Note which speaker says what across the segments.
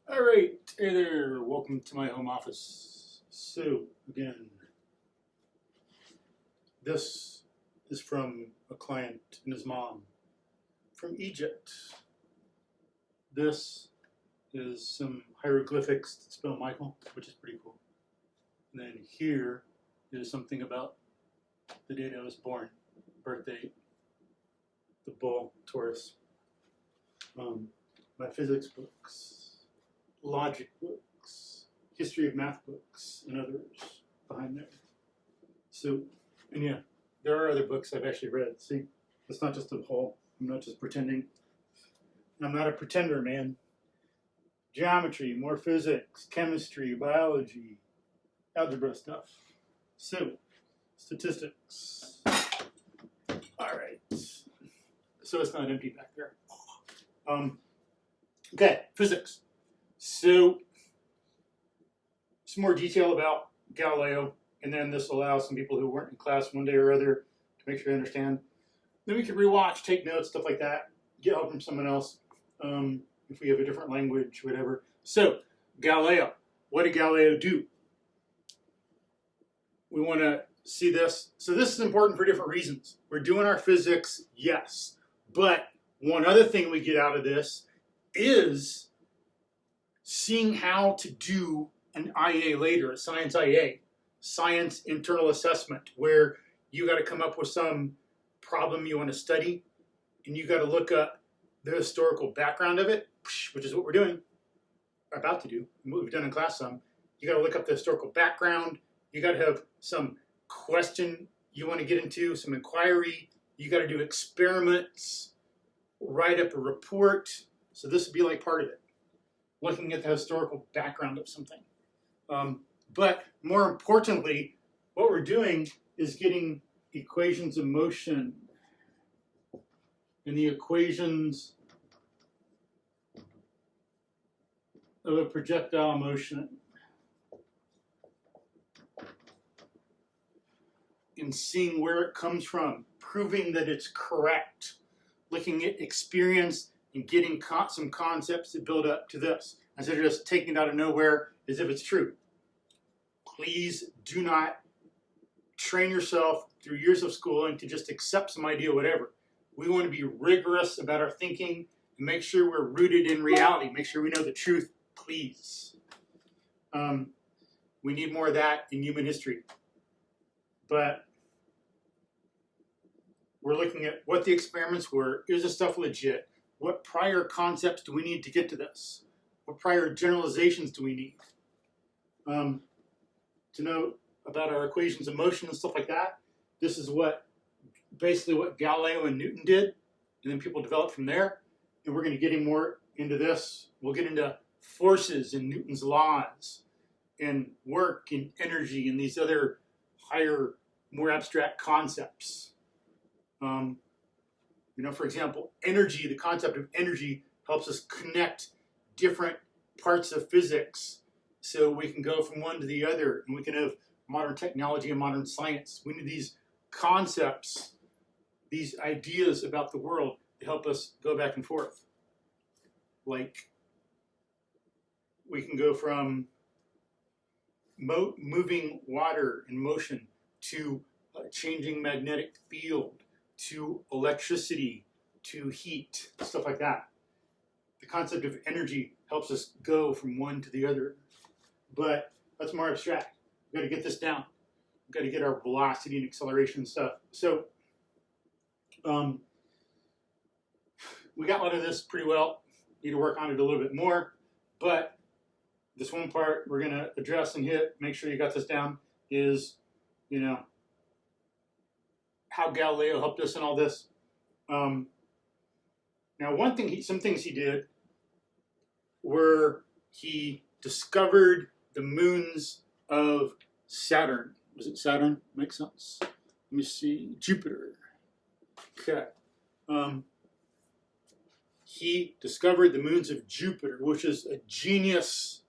Speaker 1: All right, hey there, welcome to my home office. So, again, this is from a client and his mom from Egypt. This is some hieroglyphics that spell Michael, which is pretty cool. And then here is something about the date I was born, birth date, the bull, Taurus. My physics books, logic books, history of math books, and others behind there. So, and yeah, there are other books I've actually read. See, it's not just a whole. I'm not just pretending. I'm not a pretender, man. Geometry, more physics, chemistry, biology, algebra stuff. So, statistics. All right. So it's not empty back there. Okay, physics. So, some more detail about Galileo, and then this allows some people who weren't in class one day or other to make sure they understand. Then we can rewatch, take notes, stuff like that, get help from someone else, if we have a different language, whatever. So, Galileo. What did Galileo do? We want to see this. So this is important for different reasons. We're doing our physics, yes. But one other thing we get out of this is seeing how to do an IA later, a science IA, science internal assessment, where you got to come up with some problem you want to study, and you got to look up the historical background of it, which is what we're doing, or about to do, and what we've done in class some. You got to look up the historical background. You got to have some question you want to get into, some inquiry. You got to do experiments, write up a report. So this would be like part of it, looking at the historical background of something. But more importantly, what we're doing is getting equations of motion and the equations of a projectile motion, and seeing where it comes from, proving that it's correct, looking at experience and getting some concepts that build up to this, instead of just taking it out of nowhere as if it's true. Please do not train yourself through years of schooling to just accept some idea, whatever. We want to be rigorous about our thinking and make sure we're rooted in reality. Make sure we know the truth, please. We need more of that in human history. But we're looking at what the experiments were. Is this stuff legit? What prior concepts do we need to get to this? What prior generalizations do we need? To know about our equations of motion and stuff like that. This is basically what Galileo and Newton did, and then people developed from there. And we're going to get more into this. We'll get into forces and Newton's laws, and work and energy and these other higher, more abstract concepts. For example, energy, the concept of energy helps us connect different parts of physics so we can go from one to the other, and we can have modern technology and modern science. We need these concepts, these ideas about the world to help us go back and forth. Like, we can go from moving water in motion to a changing magnetic field, to electricity, to heat, stuff like that. The concept of energy helps us go from one to the other. But that's more abstract. We've got to get this down. We've got to get our velocity and acceleration stuff. So we got a lot of this pretty well. Need to work on it a little bit more. But this one part we're going to address and hit, make sure you got this down, is, how Galileo helped us in all this. Now, some things he did were he discovered the moons of Saturn. Was it Saturn? Makes sense. Let me see. Jupiter. Okay. He discovered the moons of Jupiter, which is a genius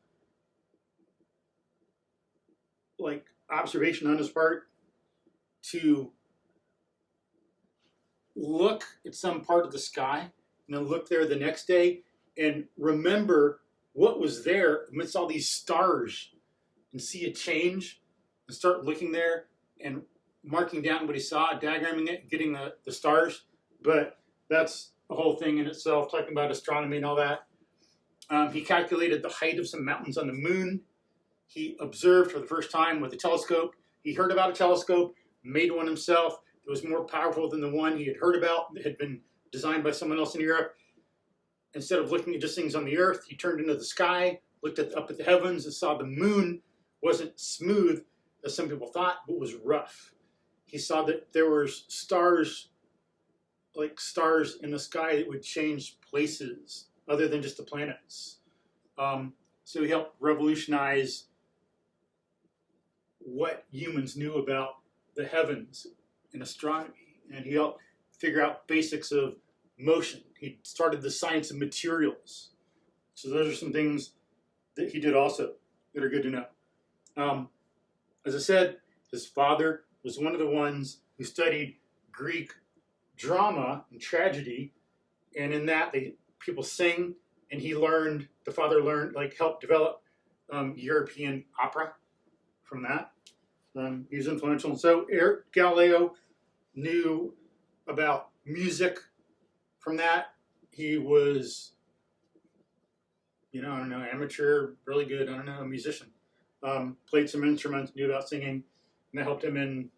Speaker 1: observation on his part, to look at some part of the sky and then look there the next day and remember what was there amidst all these stars and see a change and start looking there and marking down what he saw, diagramming it, getting the stars. But that's a whole thing in itself, talking about astronomy and all that. He calculated the height of some mountains on the moon. He observed for the first time with a telescope. He heard about a telescope, made one himself. It was more powerful than the one he had heard about that had been designed by someone else in Europe. Instead of looking at just things on the earth, he turned into the sky, looked up at the heavens, and saw the moon wasn't smooth, as some people thought, but was rough. He saw that there were stars, like stars in the sky that would change places other than just the planets. So he helped revolutionize what humans knew about the heavens in astronomy, and he helped figure out basics of motion. He started the science of materials. So those are some things that he did also that are good to know. As I said, his father was one of the ones who studied Greek drama and tragedy, and in that people sing, and the father learned, helped develop European opera from that. He was influential. And so Galileo knew about music from that. He was, amateur, really good, a musician. Played some instruments, knew about singing, and that helped him in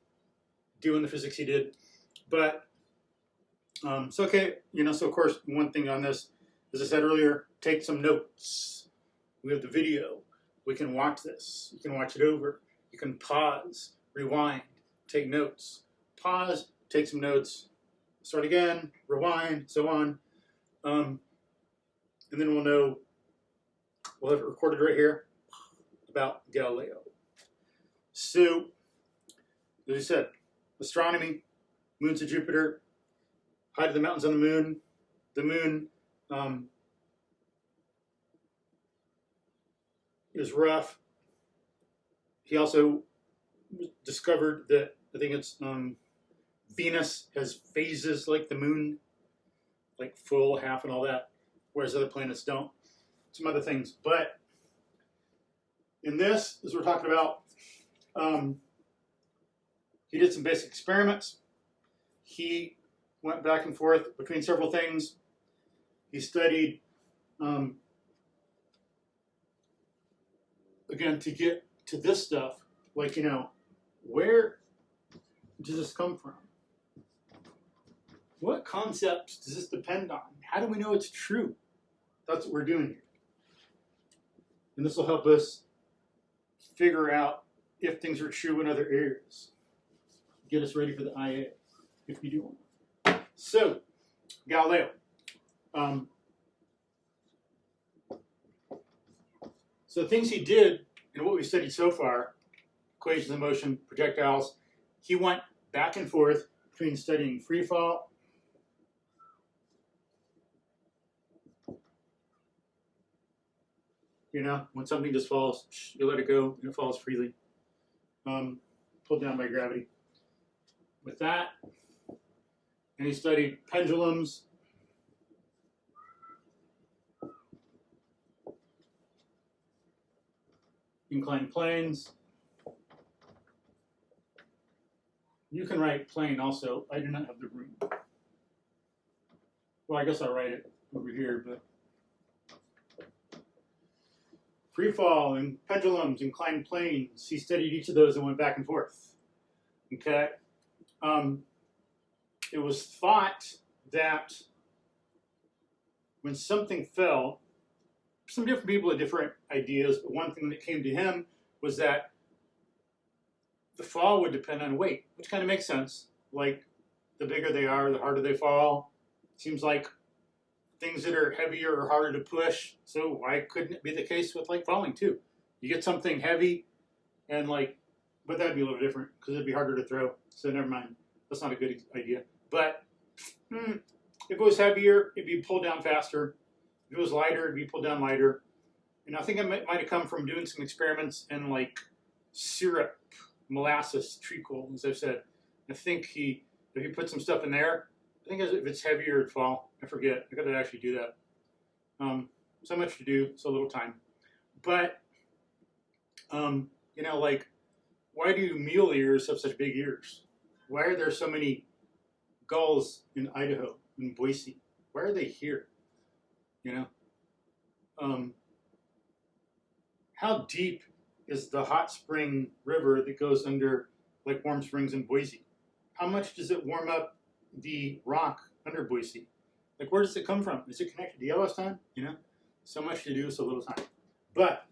Speaker 1: doing the physics he did. But, so of course, one thing on this, as I said earlier, take some notes. We have the video. We can watch this. You can watch it over. You can pause, rewind, take notes. Pause, take some notes, start again, rewind, so on. And then we'll have it recorded right here about Galileo. So, as I said, astronomy, moons of Jupiter, height of the mountains on the moon. The moon is rough. He also discovered that, I think it's Venus has phases like the moon, like full, half, and all that, whereas other planets don't. Some other things. But in this, as we're talking about, he did some basic experiments. He went back and forth between several things. He studied, again, to get to this stuff, where does this come from? What concepts does this depend on? How do we know it's true? That's what we're doing here. And this will help us figure out if things are true in other areas. Get us ready for the IA, if you do one. So, Galileo. So things he did, and what we've studied so far, equations of motion, projectiles, he went back and forth between studying free fall, when something just falls, you let it go, and it falls freely, pulled down by gravity. With that, and he studied pendulums, inclined planes. You can write plane also. I do not have the room. Well, I guess I'll write it over here, but free fall and pendulums, inclined planes. He studied each of those and went back and forth. Okay. It was thought that when something fell, some different people had different ideas, but one thing that came to him was that the fall would depend on weight, which kind of makes sense. Like, the bigger they are, the harder they fall. Seems like things that are heavier are harder to push, so why couldn't it be the case with, falling too? You get something heavy, and, but that'd be a little different, because it'd be harder to throw, so never mind. That's not a good idea. But if it was heavier, it'd be pulled down faster. If it was lighter, it'd be pulled down lighter. And I think it might have come from doing some experiments in syrup, molasses, treacle, as I've said. I think if he put some stuff in there, I think if it's heavier, it'd fall. I forget. I got to actually do that. so much to do, so little time. But, you know, like, why do mule ears have such big ears? Why are there so many gulls in Idaho, in Boise? Why are they here? You know? How deep is the hot spring river that goes under like Warm Springs in Boise? How much does it warm up the rock under Boise? Like, where does it come from? Is it connected to Yellowstone? You know, so much to do, so little time. But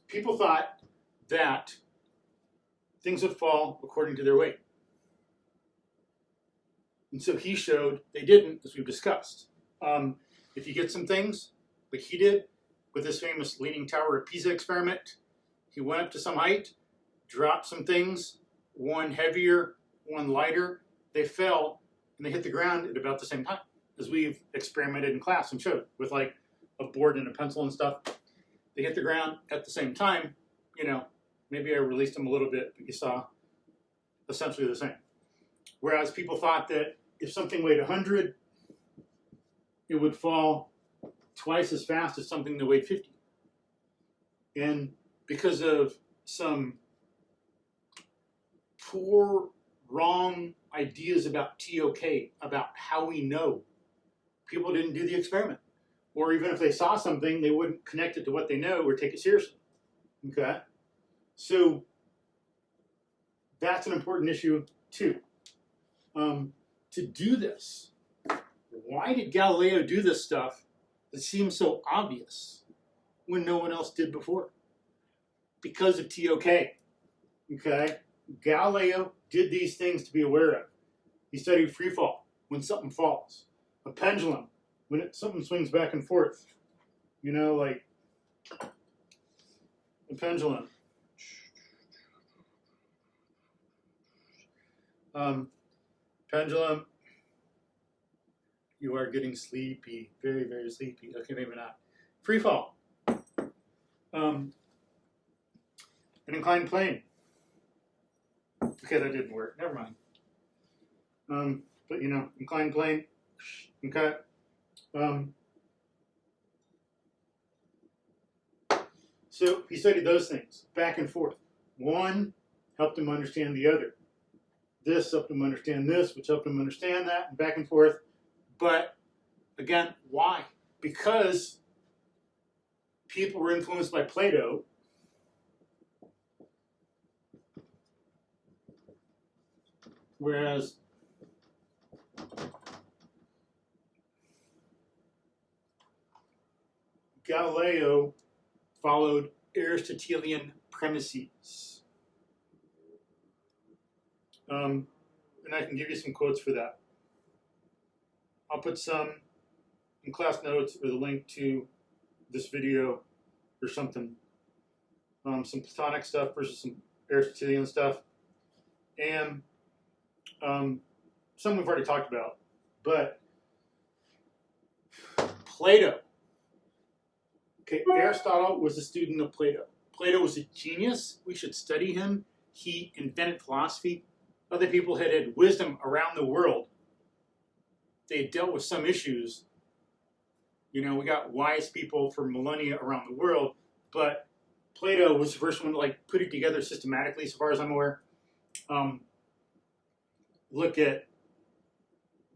Speaker 1: people thought that things would fall according to their weight. And so he showed they didn't, as we've discussed. If you get some things, like he did with his famous Leaning Tower of Pisa experiment, he went up to some height, dropped some things, one heavier, one lighter. They fell and they hit the ground at about the same time, as we've experimented in class and showed with like a board and a pencil and stuff. They hit the ground at the same time. You know, maybe I released them a little bit, but you saw essentially the same. Whereas people thought that if something weighed 100, it would fall twice as fast as something that weighed 50. And because of some poor, wrong ideas about TOK, about how we know, people didn't do the experiment. Or even if they saw something, they wouldn't connect it to what they know or take it seriously. Okay? So that's an important issue too. To do this, why did Galileo do this stuff that seems so obvious when no one else did before? Because of TOK. Okay? Galileo did these things to be aware of. He studied free fall, when something falls. A pendulum, when something swings back and forth. You know, like a pendulum. Pendulum. You are getting sleepy. Very, very sleepy. Okay, maybe not. Free fall. An inclined plane. Okay, that didn't work. Never mind. But you know, inclined plane. Okay. So he studied those things back and forth. One helped him understand the other. This helped him understand this, which helped him understand that, and back and forth. But again, why? Because people were influenced by Plato. Whereas Galileo followed Aristotelian premises. And I can give you some quotes for that. I'll put some in class notes or the link to this video or something. Some Platonic stuff versus some Aristotelian stuff. And some we've already talked about. But Plato. Okay, Aristotle was a student of Plato. Plato was a genius. We should study him. He invented philosophy. Other people had wisdom around the world. They had dealt with some issues. You know, we got wise people for millennia around the world, but Plato was the first one to like put it together systematically, as far as I'm aware. Look at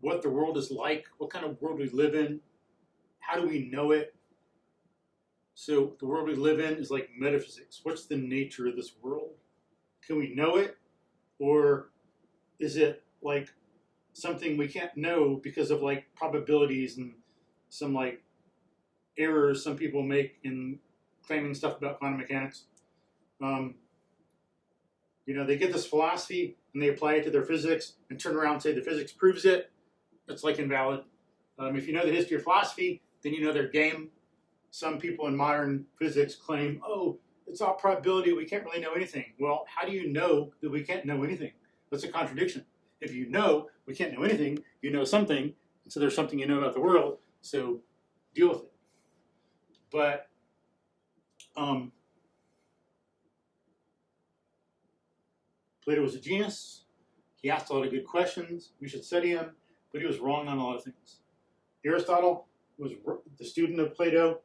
Speaker 1: what the world is like, what kind of world we live in, how do we know it? So the world we live in is like metaphysics. What's the nature of this world? Can we know it? Or is it like something we can't know because of like probabilities and some like errors some people make in claiming stuff about quantum mechanics? You know, they get this philosophy and they apply it to their physics and turn around and say the physics proves it. That's like invalid. If you know the history of philosophy, then you know their game. Some people in modern physics claim, oh, it's all probability, we can't really know anything. Well, how do you know that we can't know anything? That's a contradiction. If you know we can't know anything, you know something, so there's something you know about the world, so deal with it. But Plato was a genius. He asked a lot of good questions. We should study him, but he was wrong on a lot of things. Aristotle, was the student of Plato,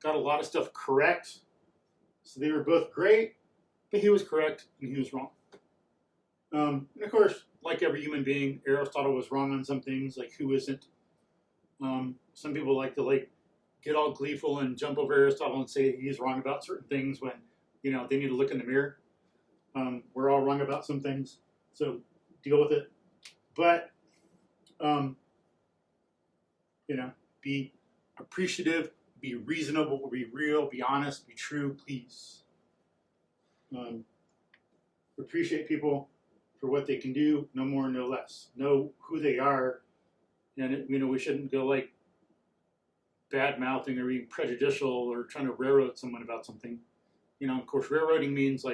Speaker 1: got a lot of stuff correct. So they were both great, but he was correct and he was wrong. And of course, like every human being, Aristotle was wrong on some things, like who isn't. Some people like to get all gleeful and jump over Aristotle and say he's wrong about certain things when they need to look in the mirror. We're all wrong about some things, so deal with it. But be appreciative, be reasonable, be real, be honest, be true, please. Appreciate people for what they can do, no more, no less. Know who they are, and we shouldn't go bad mouthing or being prejudicial or trying to railroad someone about something. Of course, railroading means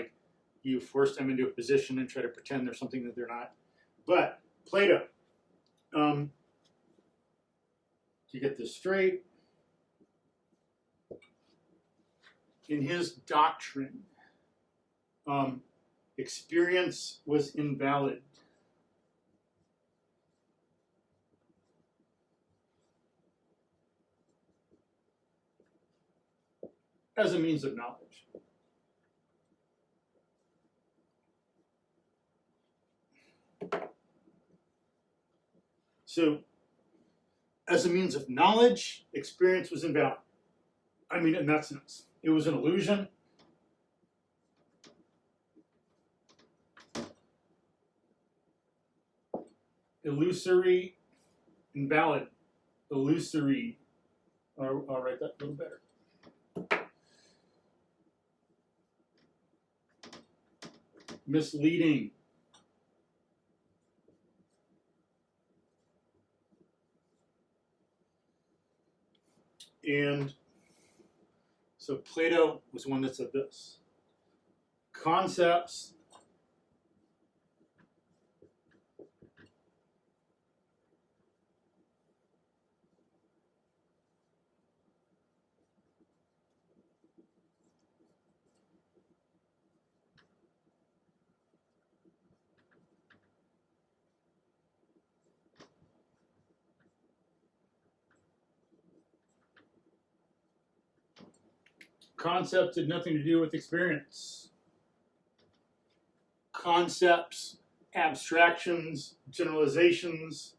Speaker 1: you force them into a position and try to pretend they're something that they're not. But Plato, to get this straight, in his doctrine, experience was invalid. As a means of knowledge. So, as a means of knowledge, experience was invalid. In that sense. It was an illusion. Illusory, invalid. Illusory. I'll write that a little better. Misleading. And so Plato was one that said this. Concepts Concepts had nothing to do with experience. Concepts, abstractions, generalizations.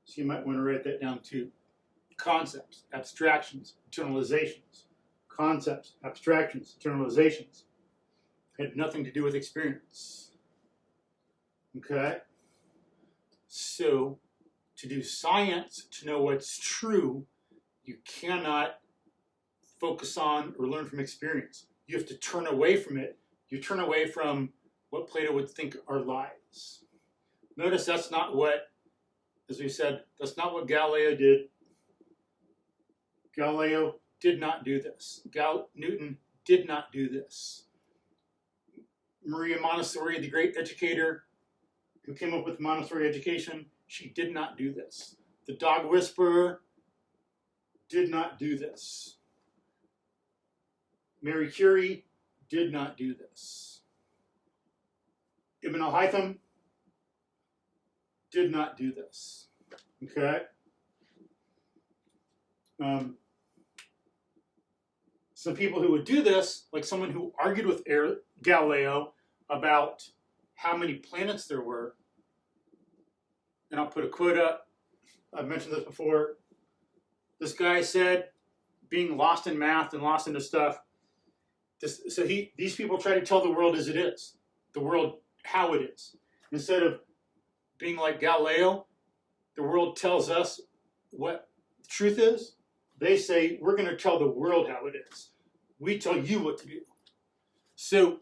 Speaker 1: So you might want to write that down too. Concepts, abstractions, generalizations. Concepts, abstractions, generalizations. Had nothing to do with experience. Okay? So, to do science, to know what's true, you cannot focus on or learn from experience. You have to turn away from it. You turn away from what Plato would think are lies. Notice that's not what, as we said, that's not what Galileo did. Galileo did not do this. Newton did not do this. Maria Montessori, the great educator who came up with Montessori education, she did not do this. The dog whisperer did not do this. Mary Curie did not do this. Ibn al-Haytham did not do this. Okay? Some people who would do this, like someone who argued with Galileo about how many planets there were, and I'll put a quote up. I've mentioned this before. This guy said, being lost in math and lost into stuff, these people try to tell the world as it is, the world how it is. Instead of being like Galileo, the world tells us what the truth is. They say, we're going to tell the world how it is. We tell you what to do. So,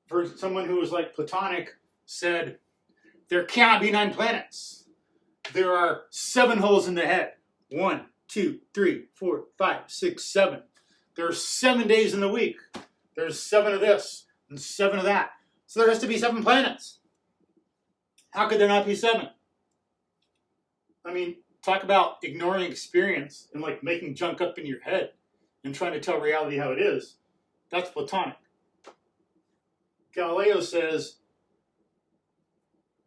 Speaker 1: for someone who was like Platonic, said, there cannot be 9 planets. There are 7 holes in the head. 1, 2, 3, 4, 5, 6, 7. There are 7 days in the week. There's 7 of this and 7 of that. So there has to be 7 planets. How could there not be 7? Talk about ignoring experience and making junk up in your head and trying to tell reality how it is. That's Platonic. Galileo says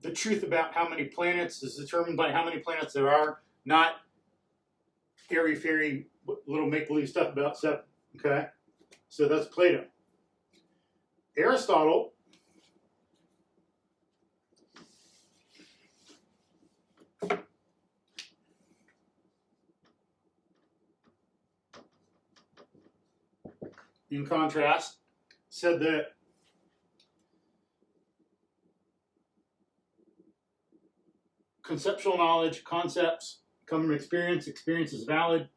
Speaker 1: the truth about how many planets is determined by how many planets there are, not airy-fairy little make-believe stuff about seven. Okay, so that's Plato. Aristotle in contrast said that conceptual knowledge, concepts come from experience, experience is valid.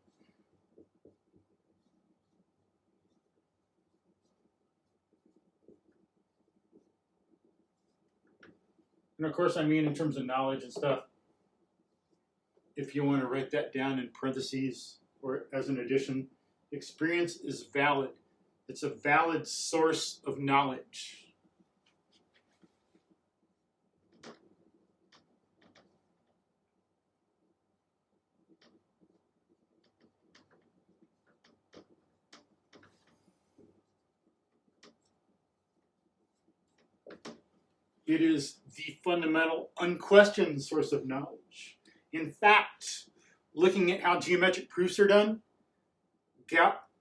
Speaker 1: And of course, I mean in terms of knowledge and stuff, if you want to write that down in parentheses or as an addition, experience is valid. It's a valid source of knowledge. It is the fundamental, unquestioned source of knowledge. In fact, looking at how geometric proofs are done,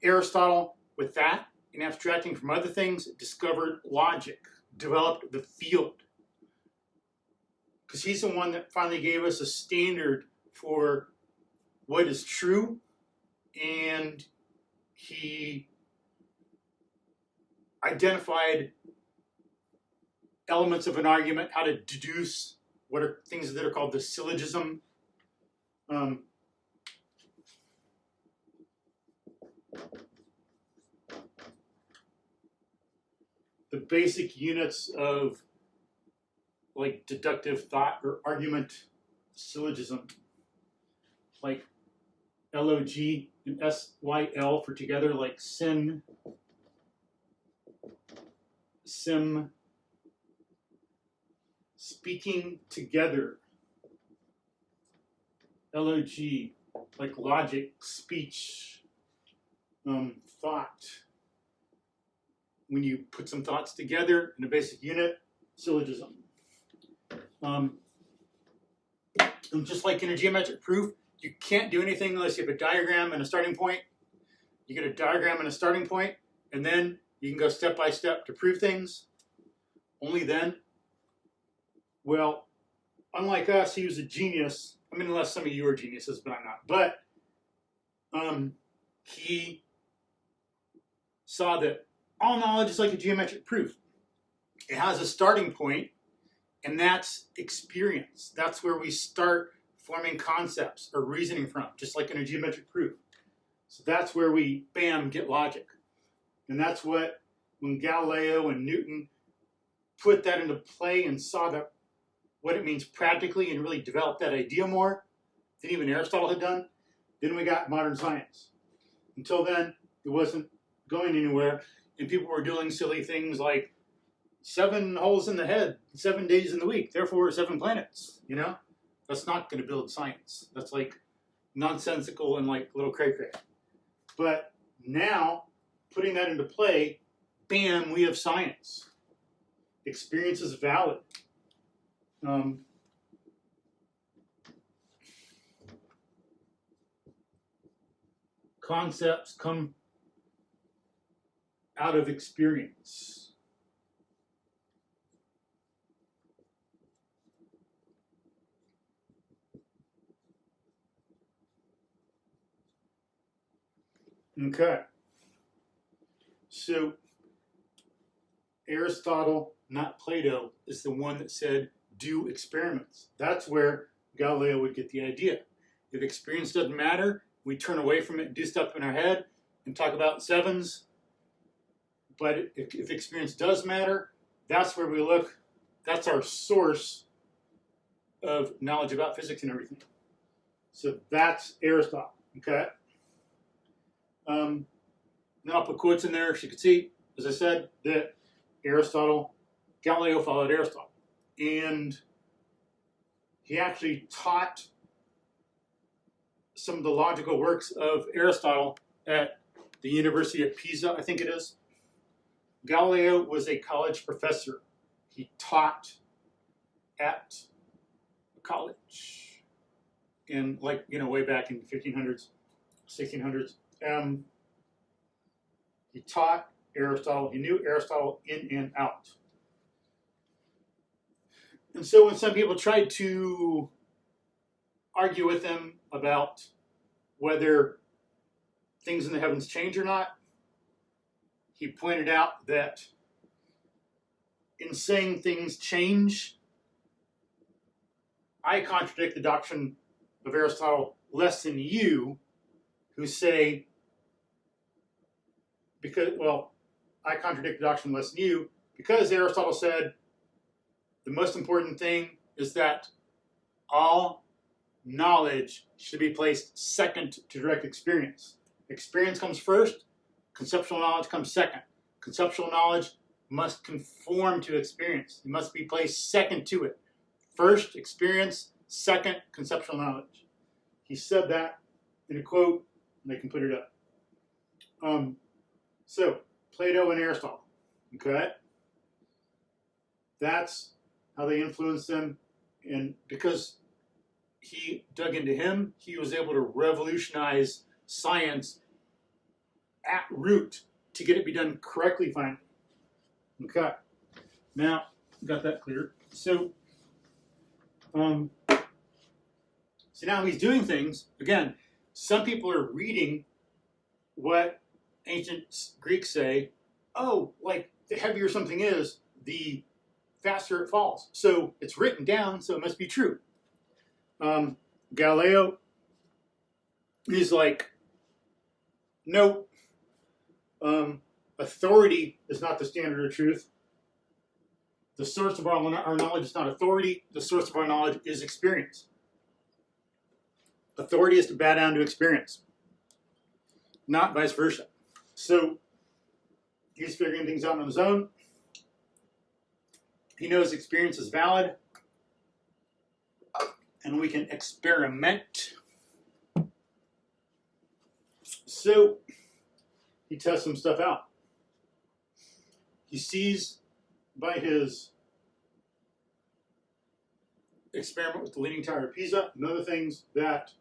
Speaker 1: Aristotle, with that, and abstracting from other things, discovered logic, developed the field. Because he's the one that finally gave us a standard for what is true, and he identified elements of an argument, how to deduce what are things that are called the syllogism. The basic units of like deductive thought or argument, syllogism, like log and syl for together, like sim, speaking together. Log, like logic, speech, thought. When you put some thoughts together in a basic unit, syllogism. And just like in a geometric proof, you can't do anything unless you have a diagram and a starting point. You get a diagram and a starting point, and then you can go step by step to prove things. Only then. Well, unlike us, he was a genius. I mean, unless some of you are geniuses, but I'm not. But he saw that all knowledge is like a geometric proof. It has a starting point, and that's experience. That's where we start forming concepts or reasoning from, just like in a geometric proof. So that's where we, bam, get logic. And that's what, when Galileo and Newton put that into play and saw that what it means practically and really developed that idea more than even Aristotle had done, then we got modern science. Until then, it wasn't going anywhere, and people were doing silly things like 7 holes in the head, 7 days in the week, therefore 7 planets, you know? That's not going to build science. That's like nonsensical and like little cray-cray. But now, putting that into play, bam, we have science. Experience is valid. Concepts come out of experience. Okay. So Aristotle, not Plato, is the one that said, do experiments. That's where Galileo would get the idea. If experience doesn't matter, we turn away from it and do stuff in our head and talk about sevens. But if experience does matter, that's where we look. That's our source of knowledge about physics and everything. So that's Aristotle, okay? Then I'll put quotes in there so you can see, as I said, that Galileo followed Aristotle. And he actually taught some of the logical works of Aristotle at the University of Pisa, I think it is. Galileo was a college professor. He taught at a college in, like, way back in the 1500s. 1600s. He taught Aristotle. He knew Aristotle in and out. And so when some people tried to argue with him about whether things in the heavens change or not, he pointed out that in saying things change, I contradict the doctrine of Aristotle less than you, who say, I contradict the doctrine less than you, because Aristotle said the most important thing is that all knowledge should be placed second to direct experience. Experience comes first, conceptual knowledge comes second. Conceptual knowledge must conform to experience. It must be placed second to it. First, experience, second, conceptual knowledge. He said that in a quote, and I can put it up. So, Plato and Aristotle, okay? That's how they influenced them, and because he dug into him, he was able to revolutionize science at root to get it be done correctly finally. Okay, now got that clear. So now he's doing things. Again, some people are reading what ancient Greeks say. Oh, like the heavier something is, the faster it falls. So it's written down, so it must be true. Galileo is like, nope. Authority is not the standard of truth. The source of our knowledge is not authority. The source of our knowledge is experience. Authority is to bow down to experience, not vice versa. So he's figuring things out on his own. He knows experience is valid, and we can experiment. So he tests some stuff out. He sees by his experiment with the Leaning Tower of Pisa and other things that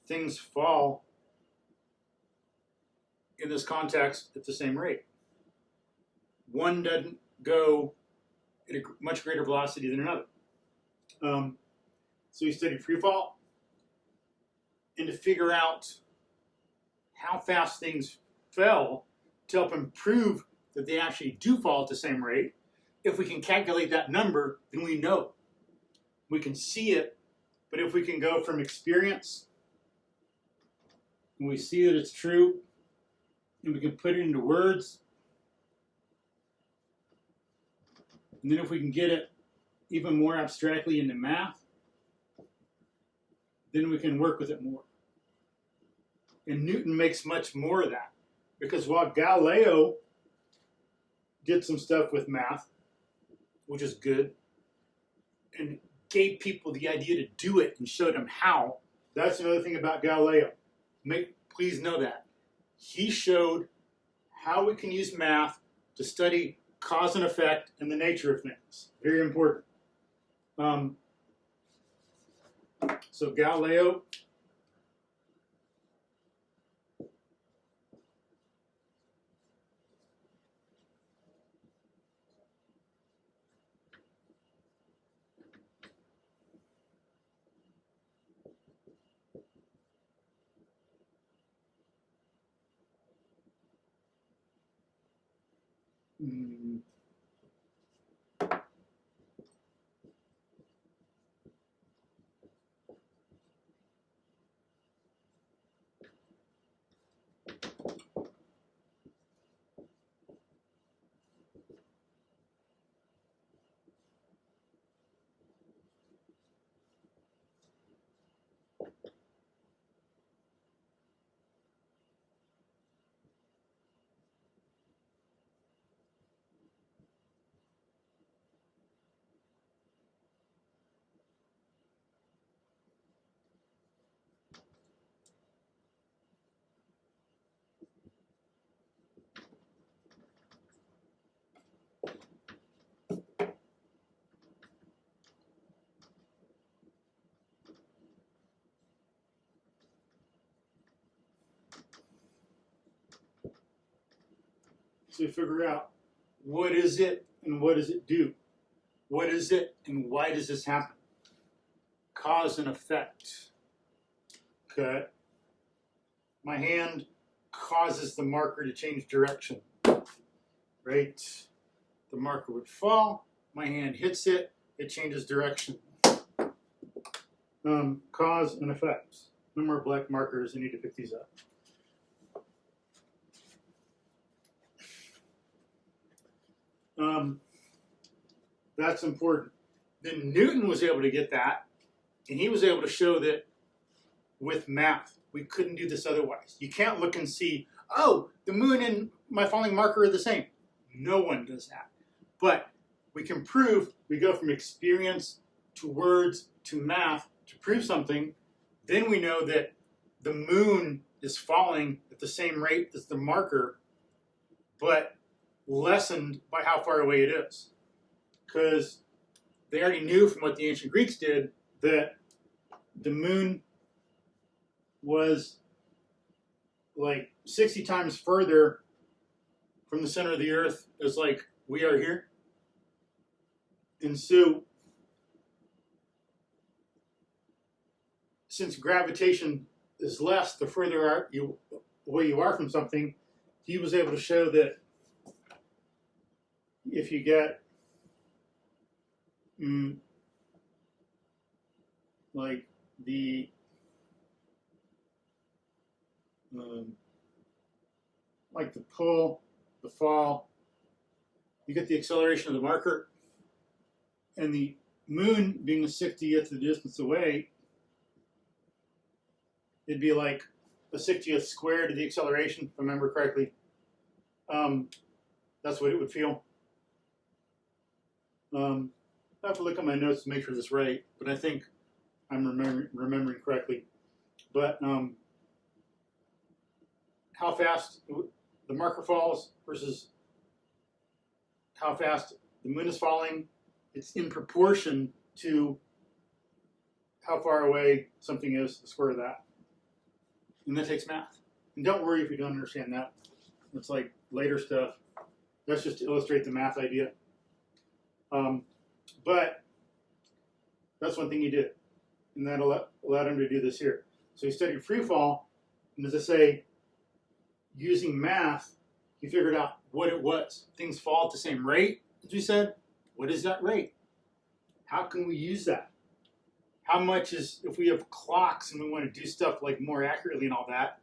Speaker 1: things fall in this context at the same rate. One doesn't go at a much greater velocity than another. So he studied free fall, and to figure out how fast things fell to help him prove that they actually do fall at the same rate. If we can calculate that number, then we know. We can see it, but if we can go from experience, and we see that it's true, and we can put it into words, and then if we can get it even more abstractly into math, then we can work with it more. And Newton makes much more of that, because while Galileo did some stuff with math, which is good, and gave people the idea to do it and showed them how, that's another thing about Galileo. Please know that. He showed how we can use math to study cause and effect and the nature of things. Very important. So Galileo So we figure out what is it and what does it do? What is it and why does this happen? Cause and effect. Okay. My hand causes the marker to change direction. Right? The marker would fall, my hand hits it, it changes direction. Cause and effect. No more black markers, I need to pick these up. That's important. Then Newton was able to get that, and he was able to show that with math, we couldn't do this otherwise. You can't look and see, oh, the moon and my falling marker are the same. No one does that. But we can prove, we go from experience to words to math to prove something. Then we know that the moon is falling at the same rate as the marker, but lessened by how far away it is. Because they already knew from what the ancient Greeks did that the moon was like 60 times further from the center of the earth as like we are here. And so since gravitation is less the further away you are from something, he was able to show that if you get like the pull, the fall, you get the acceleration of the marker, and the moon being the 60th the distance away, it'd be like a 60th squared to the acceleration, if I remember correctly. That's what it would feel. I have to look at my notes to make sure this is right, but I think I'm remembering correctly. But how fast the marker falls versus how fast the moon is falling, it's in proportion to how far away something is, the square of that. And that takes math. And don't worry if you don't understand that. It's like later stuff. That's just to illustrate the math idea. But that's one thing he did. And that allowed him to do this here. So he studied free fall, and as I say, using math, he figured out what it was. Things fall at the same rate, as we said. What is that rate? How can we use that? How much is, if we have clocks and we want to do stuff like more accurately and all that,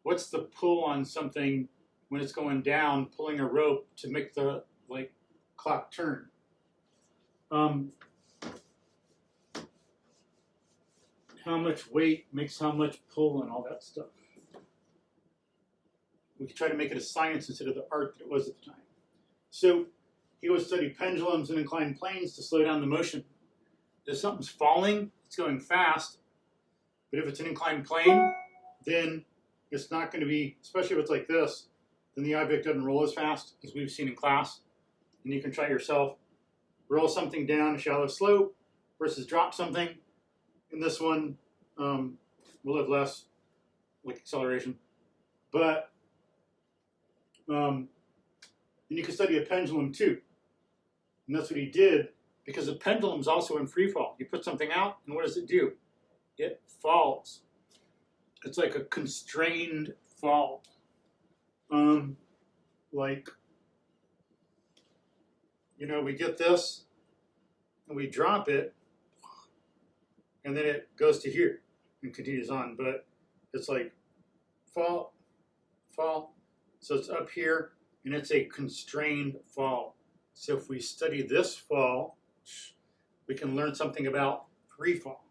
Speaker 1: what's the pull on something when it's going down, pulling a rope to make the clock turn? How much weight makes how much pull and all that stuff. We could try to make it a science instead of the art that it was at the time. So he would study pendulums and inclined planes to slow down the motion. If something's falling, it's going fast. But if it's an inclined plane, then it's not going to be, especially if it's like this, then the object doesn't roll as fast as we've seen in class. And you can try yourself. Roll something down a shallow slope versus drop something. And this one will have less acceleration. But and you can study a pendulum too. And that's what he did, because the pendulum's also in free fall. You put something out, and what does it do? It falls. It's like a constrained fall. We get this, and we drop it, and then it goes to here and continues on. But it's like fall, fall. So it's up here, and it's a constrained fall. So if we study this fall, we can learn something about free fall.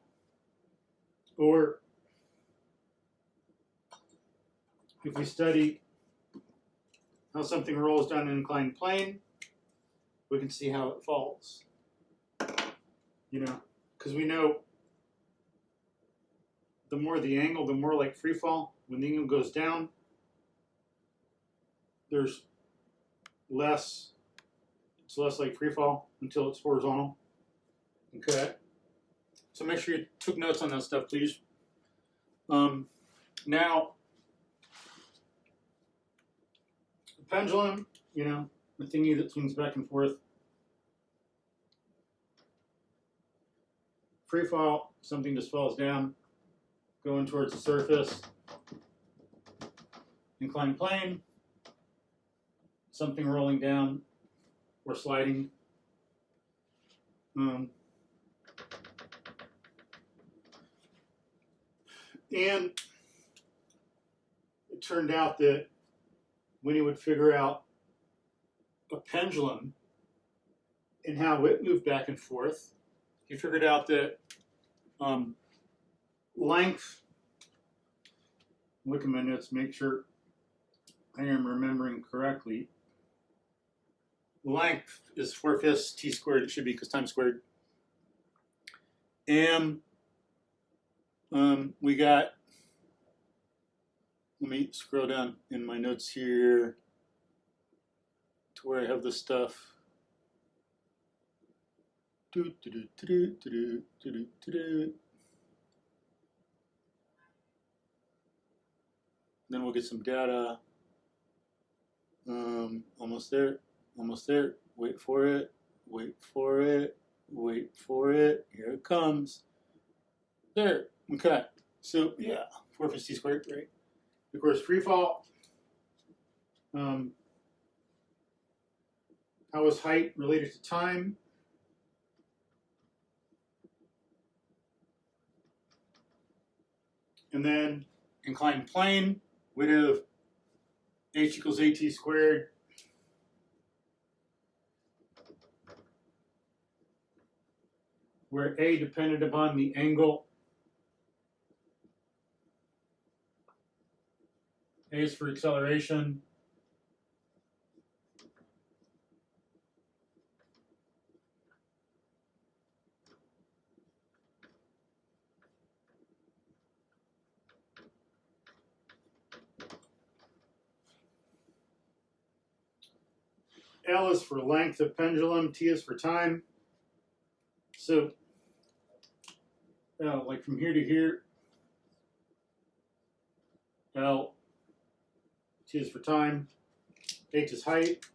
Speaker 1: Or if we study how something rolls down an inclined plane, we can see how it falls. Because we know the more the angle, the more like free fall. When the angle goes down, there's less, it's less like free fall until it's horizontal. Okay. So make sure you took notes on that stuff, please. Now, pendulum, you know, the thingy that swings back and forth. Free fall, something just falls down, going towards the surface. Inclined plane, something rolling down or sliding. And it turned out that when he would figure out a pendulum and how it moved back and forth, he figured out that length, look at my notes, make sure I am remembering correctly. Length is 4/5 t squared, it should be because time squared. And we got, let me scroll down in my notes here to where I have this stuff. Then we'll get some data. Almost there, almost there. Wait for it, wait for it, wait for it. Here it comes. There, okay. So yeah, 4/5 t squared, right? Of course, free fall. How is height related to time? And then inclined plane, we have h equals at squared. Where a depended upon the angle. A is for acceleration. L is for length of pendulum, T is for time. So, like from here to here, L, T is for time, H is height,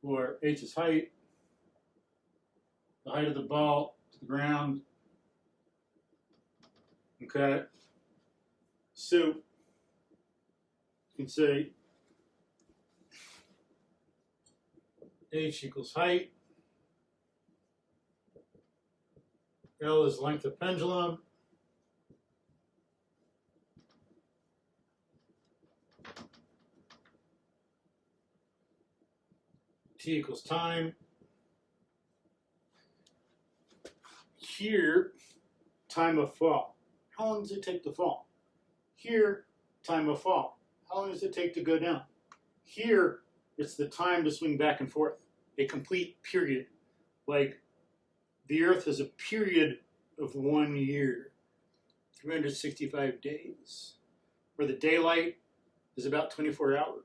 Speaker 1: or H is height, the height of the ball to the ground. Okay, so you can say H equals height, L is length of pendulum, T equals time. Here, time of fall. How long does it take to fall? Here, time of fall. How long does it take to go down? Here, it's the time to swing back and forth. A complete period. Like the Earth has a period of 1 year, 365 days, where the daylight is about 24 hours.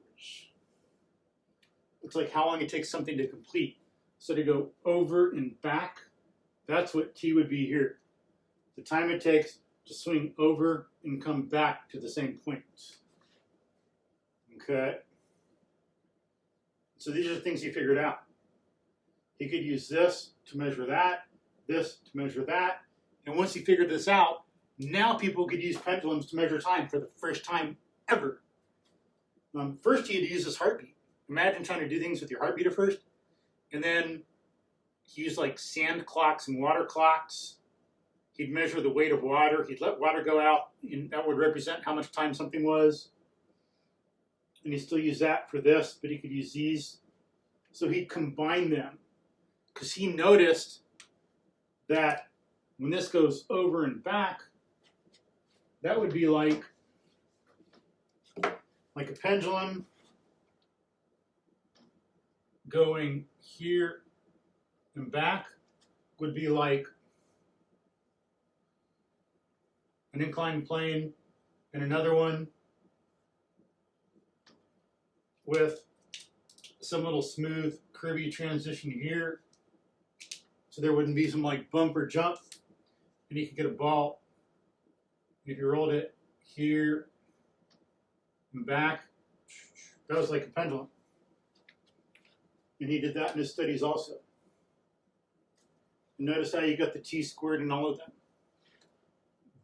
Speaker 1: It's like how long it takes something to complete. So to go over and back, that's what T would be here. The time it takes to swing over and come back to the same point. Okay. So these are the things he figured out. He could use this to measure that, this to measure that. And once he figured this out, now people could use pendulums to measure time for the first time ever. First, he had to use his heartbeat. Imagine trying to do things with your heartbeat at first. And then he used like sand clocks and water clocks. He'd measure the weight of water. He'd let water go out, and that would represent how much time something was. And he still used that for this, but he could use these. So he'd combine them because he noticed that when this goes over and back, that would be like a pendulum going here and back would be like an inclined plane and another one with some little smooth curvy transition here, so there wouldn't be some like bump or jump, and you could get a ball. If you rolled it here, and back. That was like a pendulum. And he did that in his studies also. And notice how you got the t squared in all of them.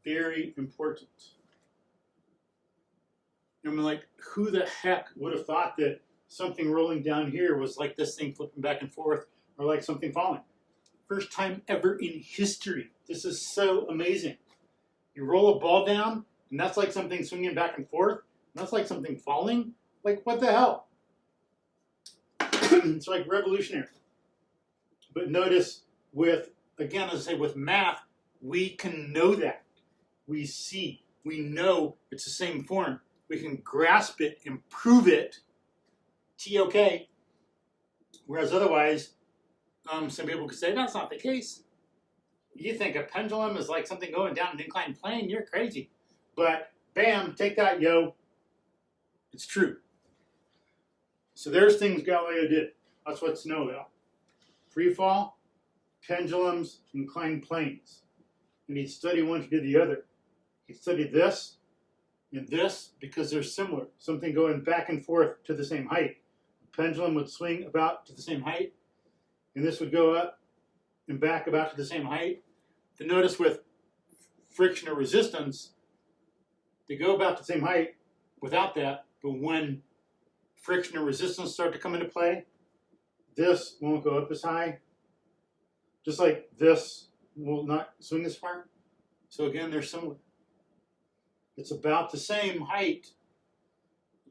Speaker 1: Very important. I mean, like, who the heck would have thought that something rolling down here was like this thing flipping back and forth, or like something falling? First time ever in history. This is so amazing. You roll a ball down, and that's like something swinging back and forth, and that's like something falling. Like, what the hell? It's like revolutionary. But notice with, again, as I say, with math, we can know that. We see, we know it's the same form. We can grasp it and prove it. T-OK. Whereas otherwise, some people could say, that's not the case. You think a pendulum is like something going down an inclined plane? You're crazy. But bam, take that, yo. It's true. So there's things Galileo did. That's what to know about. Free fall, pendulums, inclined planes. And he'd study one to do the other. He'd study this and this because they're similar. Something going back and forth to the same height. The pendulum would swing about to the same height. And this would go up and back about to the same height. Then notice with friction or resistance, they go about the same height without that. But when friction or resistance start to come into play, this won't go up as high. Just like this will not swing as far. So again, they're similar. It's about the same height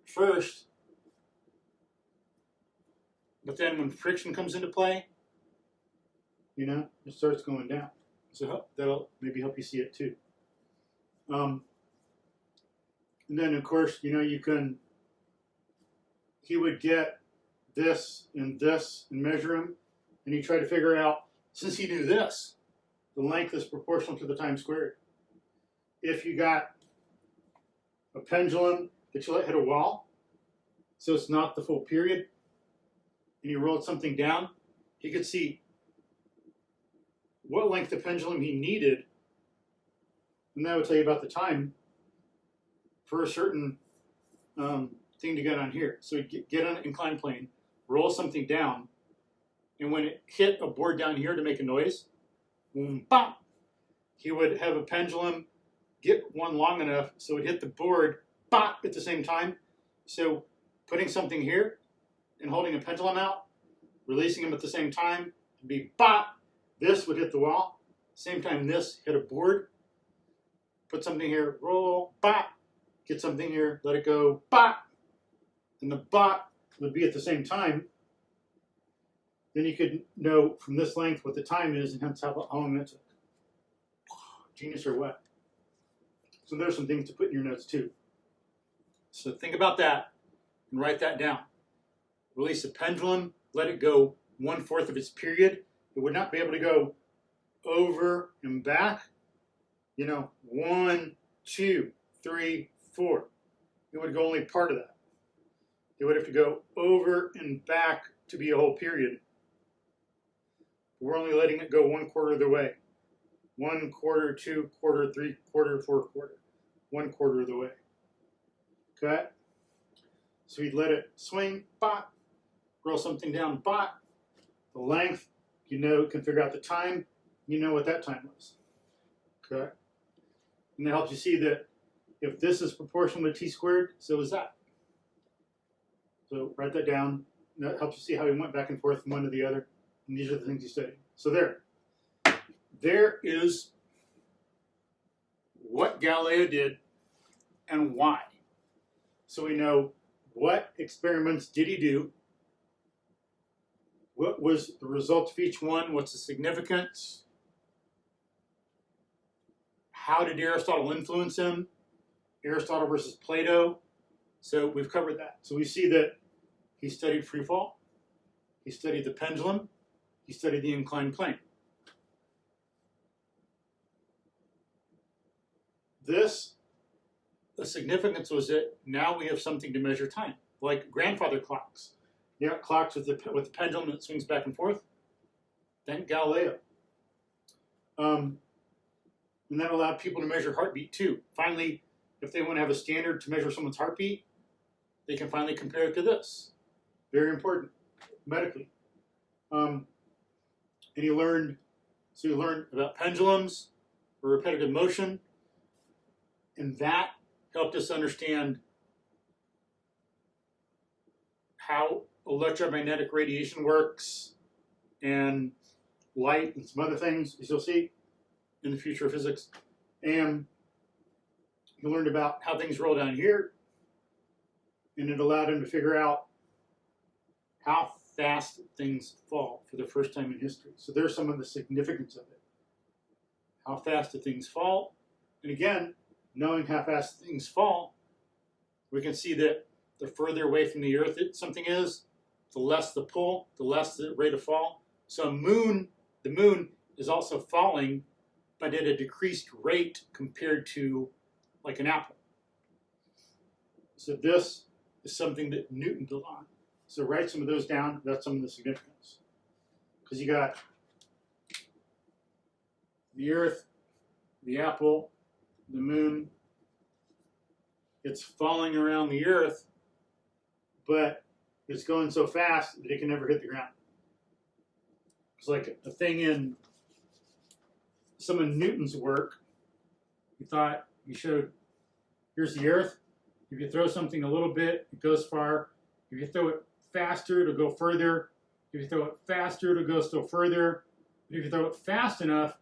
Speaker 1: first, but then when friction comes into play, you know, it starts going down. So that'll maybe help you see it too. And then of course, you know, he would get this and measure them, and he tried to figure out, since he knew this, the length is proportional to the time squared. If you got a pendulum that you let hit a wall, so it's not the full period, and you rolled something down, he could see what length of pendulum he needed, and that would tell you about the time for a certain thing to get on here. So he'd get on an inclined plane, roll something down, and when it hit a board down here to make a noise, boom, bop, he would have a pendulum get one long enough so it hit the board, bop, at the same time. So putting something here and holding a pendulum out, releasing them at the same time, would be bop. This would hit the wall. Same time this hit a board. Put something here, roll, bop. Get something here, let it go, bop. And the bop would be at the same time. Then you could know from this length what the time is and hence how long that took. Genius or what? So there's some things to put in your notes too. So think about that and write that down. Release a pendulum, let it go 1/4 of its period. It would not be able to go over and back. You know, 1, 2, 3, 4. It would go only part of that. It would have to go over and back to be a whole period. We're only letting it go 1/4 of the way. 1/4, 2/4, 3/4, 4/4. 1/4 of the way. Okay? So we'd let it swing, bop, roll something down, bop. The length, you know, can figure out the time, you know what that time was. Okay? And that helps you see that if this is proportional to t squared, so is that. So write that down. That helps you see how we went back and forth from one to the other. And these are the things you study. So there is what Galileo did and why. So we know what experiments did he do, what was the result of each one, what's the significance, how did Aristotle influence him, Aristotle versus Plato. So we've covered that. So we see that he studied free fall, he studied the pendulum, he studied the inclined plane. The significance was that now we have something to measure time, like grandfather clocks. You got clocks with the pendulum that swings back and forth. Thank Galileo. And that allowed people to measure heartbeat too. Finally, if they want to have a standard to measure someone's heartbeat, they can finally compare it to this. Very important, medically. And you learned about pendulums or repetitive motion, and that helped us understand how electromagnetic radiation works and light and some other things, as you'll see in the future of physics. And you learned about how things roll down here, and it allowed him to figure out how fast things fall for the first time in history. So there's some of the significance of it. How fast do things fall? And again, knowing how fast things fall, we can see that the further away from the Earth something is, the less the pull, the less the rate of fall. So the moon is also falling, but at a decreased rate compared to like an apple. So this is something that Newton built on. So write some of those down. That's some of the significance. Because you got the Earth, the apple, the moon. It's falling around the Earth, but it's going so fast that it can never hit the ground. It's like a thing in some of Newton's work. He showed, here's the Earth. If you throw something a little bit, it goes far. If you throw it faster, it'll go further. If you throw it faster, it'll go still further. But if you throw it fast enough,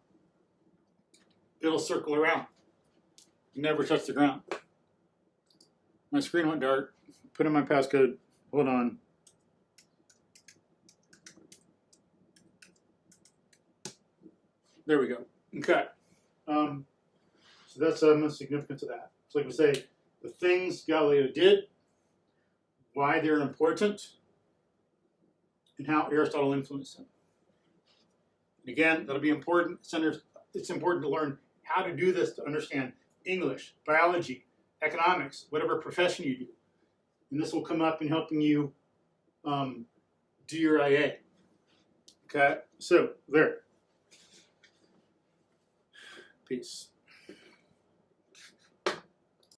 Speaker 1: it'll circle around. You never touch the ground. My screen went dark. Put in my passcode. Hold on. There we go. Okay. So that's the significance of that. So like we say, the things Galileo did, why they're important, and how Aristotle influenced them. And again, that'll be important. It's important to learn how to do this to understand English, biology, economics, whatever profession you do. And this will come up in helping you do your IA. Okay, so there. Peace.